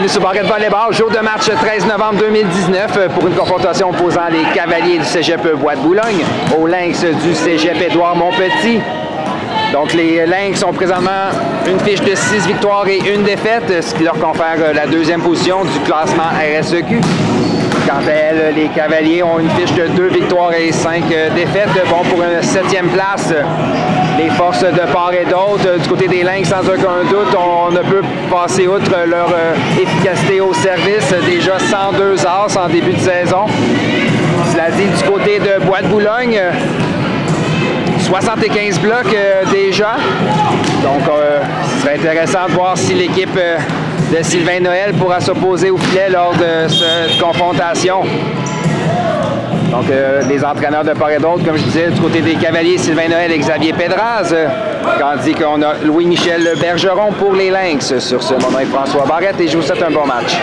bienvenue sur Barrette Volleyball, jour de match 13 novembre 2019 pour une confrontation opposant les Cavaliers du Cégep Bois-de-Boulogne aux Lynx du Cégep Édouard-Montpetit. Donc les Lynx ont présentement une fiche de 6 victoires et 1 défaite, ce qui leur confère la deuxième position du classement RSEQ. Quant à elles, les Cavaliers ont une fiche de 2 victoires et 5 défaites. Bon, pour une 7e place, les forces de part et d'autre. Du côté des Lynx, sans aucun doute, on ne peut passer outre leur efficacité au service. Déjà 102 as en début de saison. Cela dit, du côté de Bois-de-Boulogne, 75 blocs déjà. Donc, ce serait intéressant de voir si l'équipe de Sylvain Noël pourra s'opposer au filet lors de cette confrontation. Donc, les entraîneurs de part et d'autre, comme je disais, du côté des Cavaliers, Sylvain Noël et Xavier Pedraz, tandis qu'on a Louis-Michel Bergeron pour les Lynx. Sur ce, mon nom est François Barrette et je vous souhaite un bon match.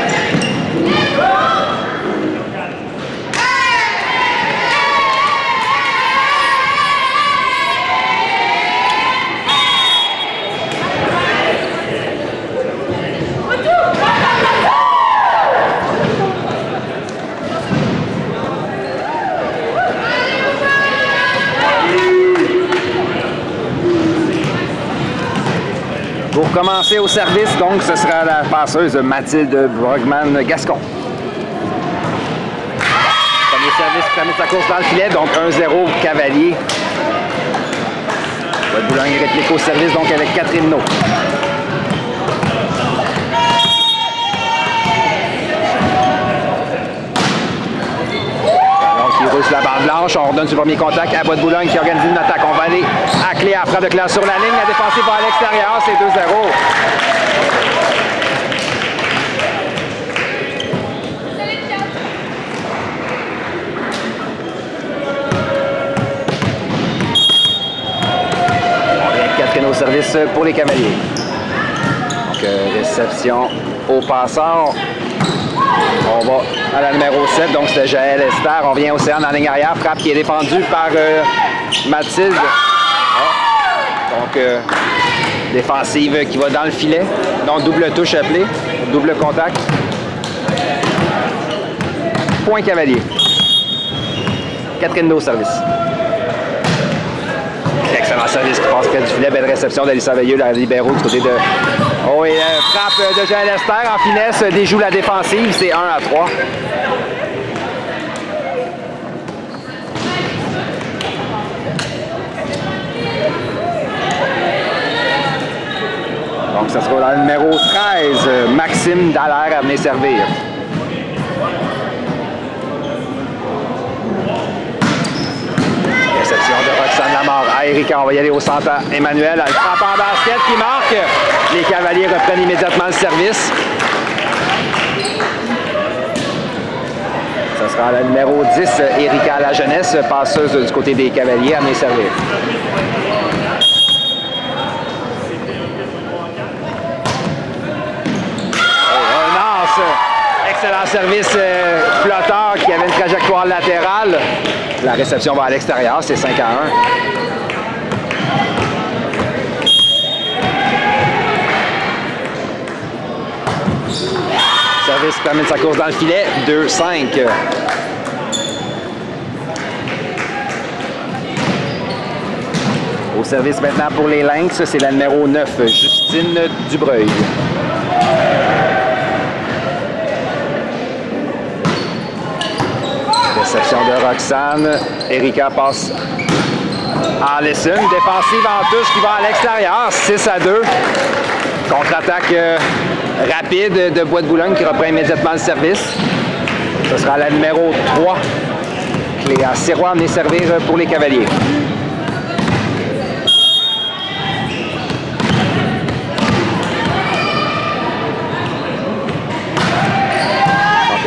Pour commencer au service, donc, ce sera la passeuse Mathilde Brogman-Gascon. Premier service qui permet sa course dans le filet, donc 1-0 Cavalier. Bois-de-Boulogne réplique au service, donc avec Catherine No. La barre blanche, on redonne sur le premier contact à Bois-de-Boulogne qui organise une attaque. On va aller à clé à frappe de classe sur la ligne. La défensive va à l'extérieur, c'est 2-0. On vient de Catherine au service pour les Cavaliers. Donc, réception au passeur. On va à la numéro 7, donc c'était Jaël Esther. On vient Océane en ligne arrière. Frappe qui est défendue par Mathilde. Donc, défensive qui va dans le filet. Donc, double touche appelée. Double contact. Point Cavalier. Catherine Do au service. Excellent service qui passe près du filet. Belle réception d'Alissa Veilleux, la libéraux du côté de... Oh, et frappe de Jaël Esther en finesse, déjoue la défensive, c'est 1-3. Donc, ça sera dans le numéro 13, Maxime Dallaire à venir servir. Réception de Roxane Lamarre à Erika. On va y aller au centre à Emmanuel. Elle frappe en basket qui marque. Les Cavaliers reprennent immédiatement le service. Ce sera la numéro 10, Erika La Jeunesse, passeuse du côté des Cavaliers à venir servir. Excellent service flotteur qui avait une trajectoire latérale. La réception va à l'extérieur, c'est 5-1. Service termine sa course dans le filet, 2-5. Au service maintenant pour les Lynx, c'est la numéro 9, Justine Dubreuil. Réception de Roxane. Erika passe en Lesson. Défensive en touche qui va à l'extérieur. 6-2. Contre-attaque rapide de Bois-de-Boulogne qui reprend immédiatement le service. Ce sera la numéro 3. Cléa Sirois venait servir pour les Cavaliers.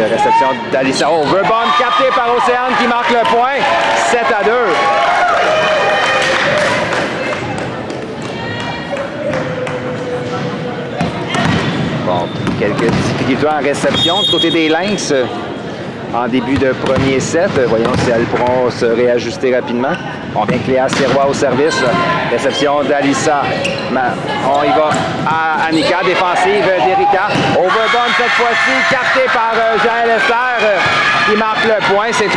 Réception d'Alissa Overbomb, captée par Océane qui marque le point. 7-2. Bon, quelques difficultés en réception du côté des Lynx. en début de premier set. Voyons si elles pourront se réajuster rapidement. On vient Cléa Sirois au service. Réception d'Alissa. On y va à Annika. Défensive d'Erika. Overbomb cette fois-ci, capté par Jaël Esther qui marque le point. C'est 3-7.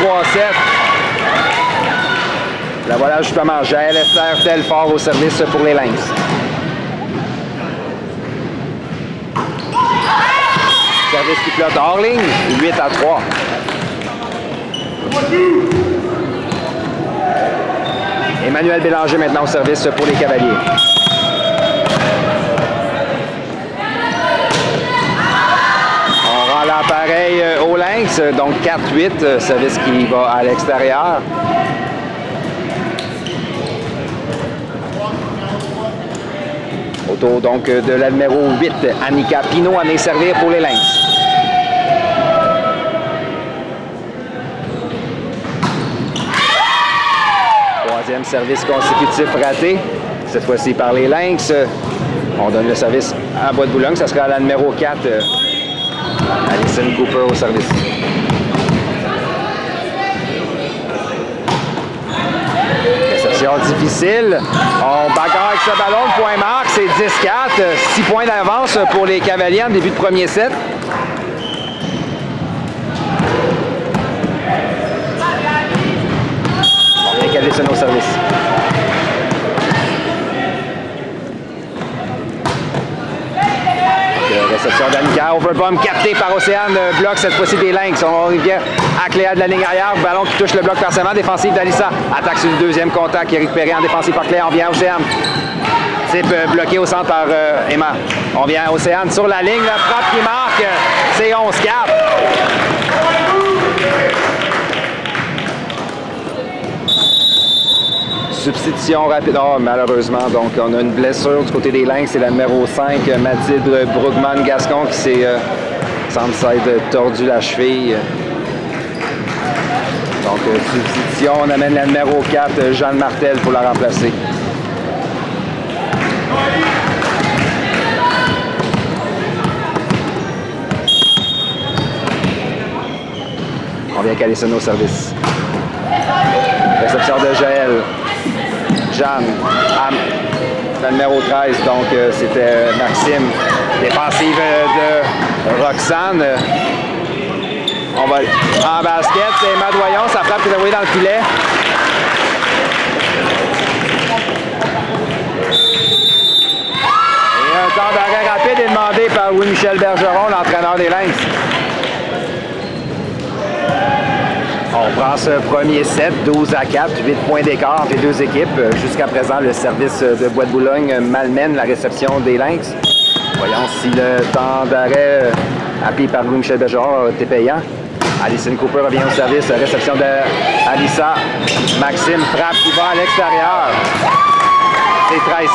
La voilà justement. Jaël Esther Telfort au service pour les Lynx. Service qui flotte hors ligne. 8-3. Emmanuel Bélanger maintenant au service pour les Cavaliers. On rend l'appareil au Lynx, donc 4-8, service qui va à l'extérieur. Autour donc de la numéro 8, Annika Pinault à venir servir pour les Lynx. Troisième service consécutif raté, cette fois-ci par les Lynx. On donne le service à Bois-de-Boulogne, ça sera à la numéro 4, Alison Cooper au service. Réception difficile. On bagarre avec ce ballon, le point marque, c'est 10-4. 6 points d'avance pour les Cavaliers en début de premier set. On vient Alison au service. Réception d'Annika, overbomb capté par Océane, bloc cette fois-ci des Lynx. On revient à Cléa de la ligne arrière, ballon qui touche le bloc partiellement, défensive d'Alissa. Attaque sur le deuxième contact, Éric Perret en défensive par Cléa, on vient à Océane. Type bloqué au centre par Emma. On vient à Océane sur la ligne, la frappe qui marque, c'est 11-4. Substitution rapide. Oh, malheureusement, donc on a une blessure du côté des Lynx. C'est la numéro 5, Mathilde Brugman-Gascon, qui semble s'être tordu la cheville. Donc, substitution. On amène la numéro 4, Jeanne Martel, pour la remplacer. On vient Alison au service. Réception de Jaël. Jeanne, la numéro 13, donc c'était Maxime. Défensive de Roxane. On va en basket, c'est Emma Doyon, ça frappe qui est envoyée dans le filet. Et un temps d'arrêt rapide est demandé par Louis-Michel Bergeron, l'entraîneur des Lynx. On prend ce premier set, 12-4, 8 points d'écart entre les deux équipes. Jusqu'à présent, le service de Bois-de-Boulogne malmène la réception des Lynx. Voyons si le temps d'arrêt appuyé par Louis-Michel Bergeron a été payant. Alison Cooper revient au service, réception d'Alissa. Maxime frappe qui va à l'extérieur. C'est 13-4.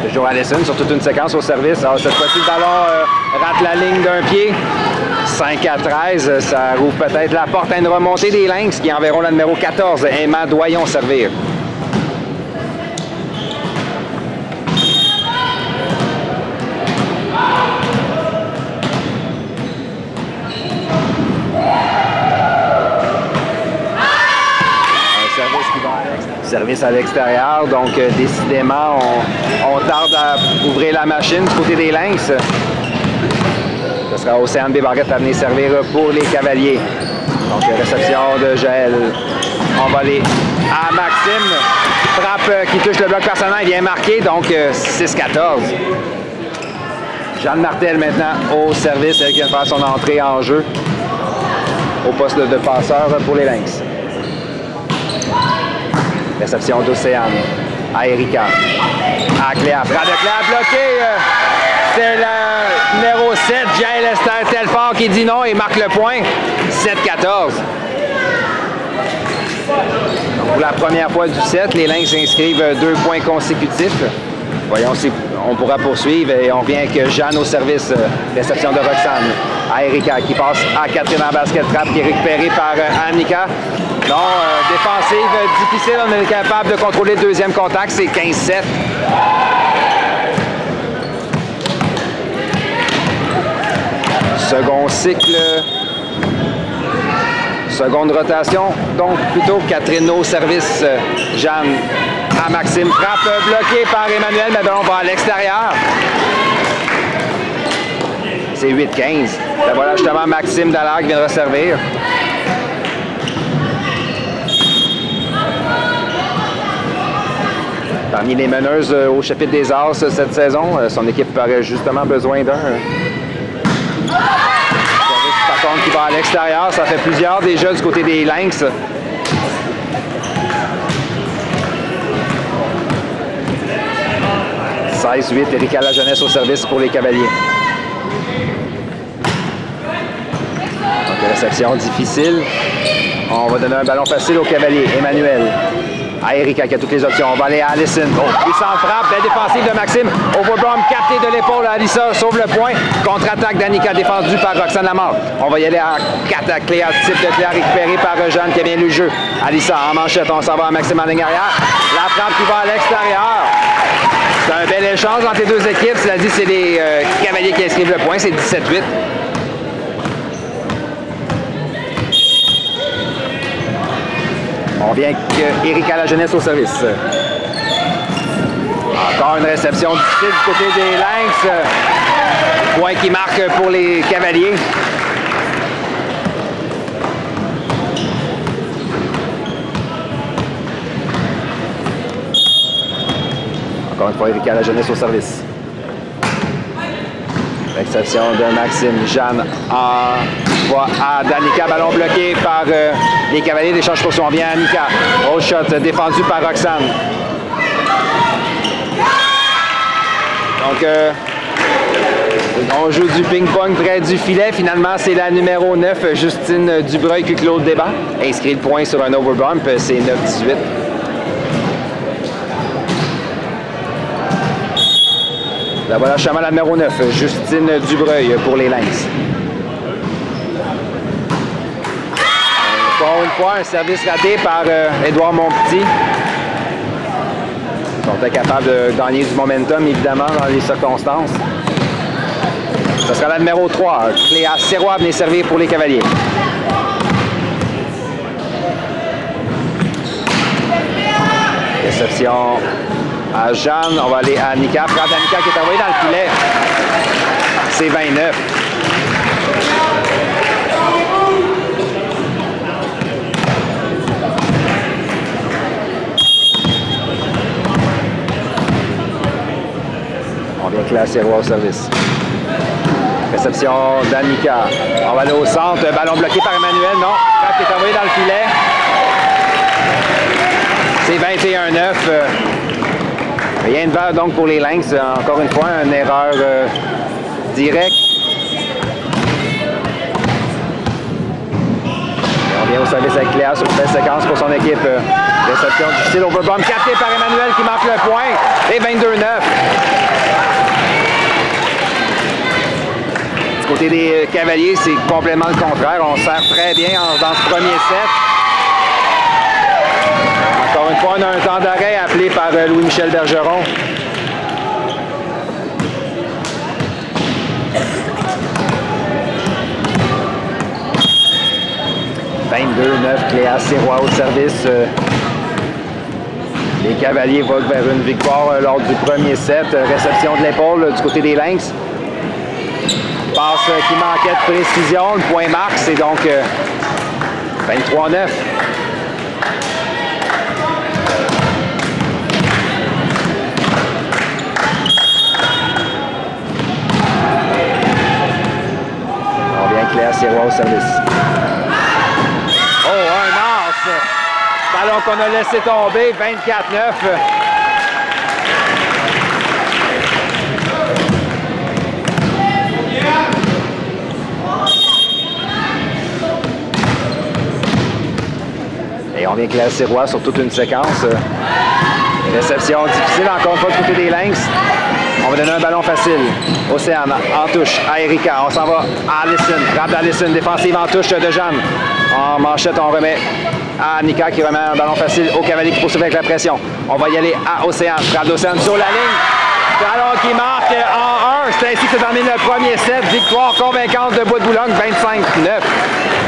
Toujours Alison sur toute une séquence au service. Alors, cette fois-ci, le ballon rate la ligne d'un pied. 5-13, ça ouvre peut-être la porte à une remontée des Lynx qui enverront la numéro 14, Emma Doyon, servir. Service à l'extérieur, donc décidément, on tarde à ouvrir la machine du côté des Lynx. Ce sera Océane Bébarrette à venir servir pour les Cavaliers. Donc réception de Jaël. On va aller à Maxime. Frappe qui touche le bloc personnel, vient marquer, donc 6-14. Jeanne Martel maintenant au service, elle vient de faire son entrée en jeu au poste de passeur pour les Lynx. Réception d'Océane à Erika. À Cléa. Frappe de Cléa bloqué. C'est le numéro 7, Jaël Esther Telfort, qui dit non et marque le point. 7-14. Pour la première fois du set, les Lynx inscrivent 2 points consécutifs. Voyons si on pourra poursuivre et on vient avec Jeanne au service. Réception de Roxane à Erika qui passe à Catherine en basket, frappe qui est récupérée par Annika. Non, défensive difficile. On est capable de contrôler le deuxième contact. C'est 15-7. Second cycle. Seconde rotation. Donc, plutôt Catherine au service. Jeanne à Maxime. Frappe bloquée par Emmanuel, mais ben, on va à l'extérieur. C'est 8-15. Ben voilà justement Maxime Dallaire qui vient de resservir. Parmi les meneuses au chapitre des As cette saison, son équipe aurait justement besoin d'un. Par contre, qui va à l'extérieur, ça fait plusieurs déjà du côté des Lynx. « 16-8, Erika Lajeunesse au service pour les Cavaliers. Donc, réception difficile. On va donner un ballon facile aux Cavaliers. Emmanuel. À Erika qui a toutes les options. On va aller à Allison. Puissante frappe. Belle défensive de Maxime. Overbrom capté de l'épaule à Alissa. Sauve le point. Contre-attaque d'Annika défendue par Roxane Lamarre. On va y aller à 4 à Cléa. Type de Cléa récupéré par Jeanne qui a bien lu le jeu. Alissa en manchette. On s'en va à Maxime en ligne arrière. La frappe qui va à l'extérieur. C'est un bel échange entre les deux équipes. Cela dit, c'est les Cavaliers qui inscrivent le point. C'est 17-8. On vient avec Erika Lajeunesse au service. Encore une réception difficile du côté des Lynx. Point qui marque pour les Cavaliers. Encore une fois, Erika Lajeunesse au service. Réception de Maxime. Jeanne va à Danica. Ballon bloqué par les Cavaliers. L'échange pour son vient à Annika. Au shot défendu par Roxane. Donc, on joue du ping-pong près du filet. Finalement, c'est la numéro 9, Justine Dubreuil, qui clôt le débat. Inscrit le point sur un overbump. C'est 9-18. La voilà justement la numéro 9, Justine Dubreuil pour les Lynx. Encore une fois, un service raté par Édouard Monpetit. Ils sont incapables de gagner du momentum, évidemment, dans les circonstances. Ce sera la numéro 3, Cléa Serrois venait servir pour les Cavaliers. Réception à Jeanne, on va aller à Annika. Frappe d'Annika qui est envoyée dans le filet. C'est 29. On vient classer Roy au service. Réception d'Annika. On va aller au centre. Ballon bloqué par Emmanuel. Non. Frappe qui est envoyée dans le filet. C'est 21-9. Rien de vert donc pour les Lynx. Encore une fois, une erreur directe. Et on vient au service avec Cléa sur une belle séquence pour son équipe. Réception difficile. Overbomb capté par Emmanuel qui marque le point. Et 22-9. Du côté des Cavaliers, c'est complètement le contraire. On sert très bien dans ce premier set. Encore une fois, on a un temps d'arrêt appelé par Louis-Michel Bergeron. « 22-9, Cléa Serrois au service. Les Cavaliers vont vers une victoire lors du premier set. Réception de l'épaule du côté des Lynx. Passe qui manquait de précision. Le point marque, c'est donc 23-9. Cléa Serrois au service. Oh, un as! Ballon qu'on a laissé tomber, 24-9. Et on vient Cléa Serrois sur toute une séquence. Réception difficile encore une fois du côté des Lynx. On va donner un ballon facile. Océane en touche à Erika. On s'en va à Allison. Frappe d'Allison. Défensive en touche de Jeanne. En manchette, on remet à Nika qui remet un ballon facile au Cavalier qui poursuit avec la pression. On va y aller à Océane. Frappe d'Océane sur la ligne. Ballon qui marque en 1. C'est ainsi que se termine le premier set. Victoire convaincante de Bois de Boulogne, 25-9.